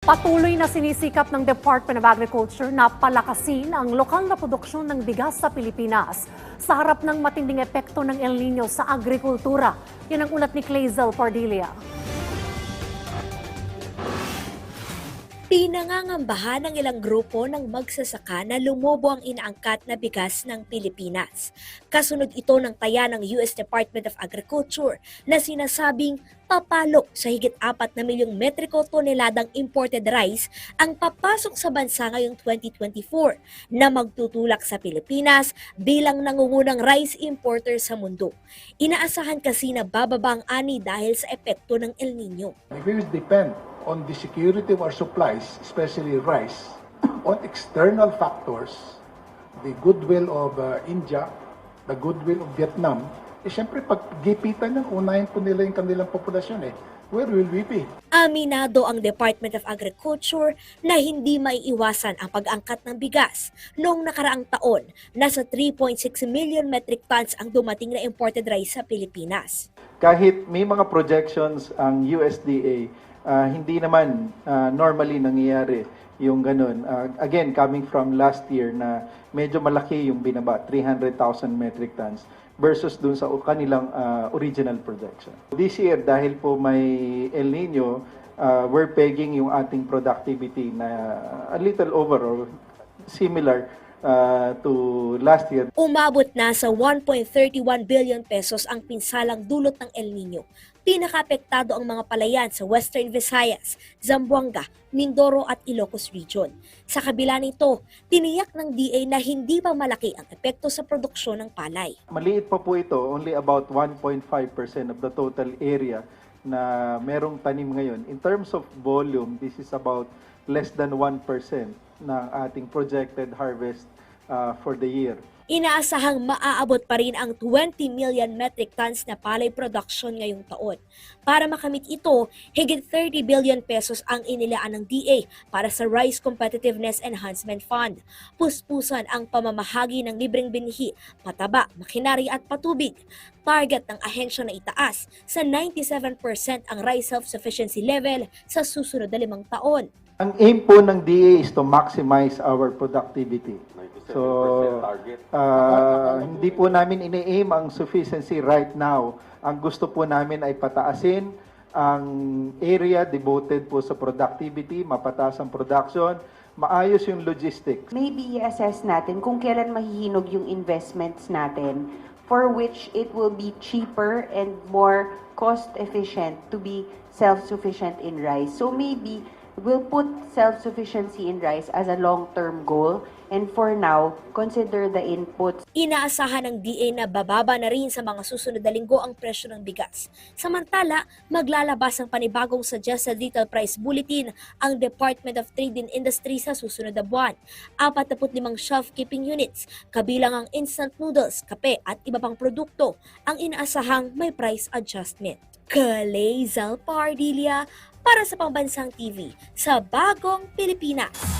Patuloy na sinisikap ng Department of Agriculture na palakasin ang lokal na produksyon ng bigas sa Pilipinas sa harap ng matinding epekto ng El Nino sa agrikultura. Yan ang ulat ni Clazel Pardilla. Pinangangambahan ng ilang grupo ng magsasaka na lumobo ang inaangkat na bigas ng Pilipinas. Kasunod ito ng taya ng US Department of Agriculture na sinasabing papalo sa higit 4 na milyong metriko toneladang imported rice ang papasok sa bansa ngayong 2024 na magtutulak sa Pilipinas bilang nangungunang rice importer sa mundo. Inaasahan kasi na bababa ang ani dahil sa epekto ng El Nino. We will depend on the security of our supplies, especially rice, on external factors, the goodwill of India, the goodwill of Vietnam. Siyempre, pag gipitan yan, unahin po nila yung kanilang populasyon Where will we be? Aminado ang Department of Agriculture na hindi maiiwasan ang pag-angkat ng bigas. Noong nakaraang taon, nasa 3.6 million metric tons ang dumating na imported rice sa Pilipinas. Kahit may mga projections ang USDA, hindi naman normally nangyayari yung ganun. Again, coming from last year na medyo malaki yung binaba, 300,000 metric tons versus dun sa kanilang original projection. This year, dahil po may El Nino, we're pegging yung ating productivity na a little over or similar to last year. Umabot na sa 1.31 billion pesos ang pinsalang dulot ng El Nino. Pinakaapektado ang mga palayan sa Western Visayas, Zamboanga, Mindoro at Ilocos Region. Sa kabila nito, tiniyak ng DA na hindi pa malaki ang epekto sa produksyon ng palay. Maliit pa po ito, only about 1.5% of the total area na merong tanim ngayon. In terms of volume, this is about less than 1% ng ating projected harvest for the year. Inaasahang maaabot pa rin ang 20 million metric tons na palay production ngayong taon. Para makamit ito, higit 30 billion pesos ang inilaan ng DA para sa Rice Competitiveness Enhancement Fund. Puspusan ang pamamahagi ng libreng binhi, pataba, makinarya at patubig. Target ng ahensya na itaas sa 97% ang rice self-sufficiency level sa susunod na 5 taon. Ang aim po ng DA is to maximize our productivity. So, hindi po namin ini-aim ang sufficiency right now. Ang gusto po namin ay pataasin ang area devoted po sa productivity, mapataas ang production, maayos yung logistics. Maybe i-assess natin kung kailan mahihinog yung investments natin for which it will be cheaper and more cost-efficient to be self-sufficient in rice. So maybe we'll put self-sufficiency in rice as a long-term goal. And for now, consider the inputs. Inaasahan ng DA na bababa na rin sa mga susunod na linggo ang presyo ng bigas. Samantala, maglalabas ang panibagong Suggested Retail Price Bulletin ang Department of Trade and Industry sa susunod na buwan. 45 shelf-keeping units, kabilang ang instant noodles, kape at iba pang produkto, ang inaasahang may price adjustment. Clazel Pardilla para sa Pambansang TV sa Bagong Pilipinas.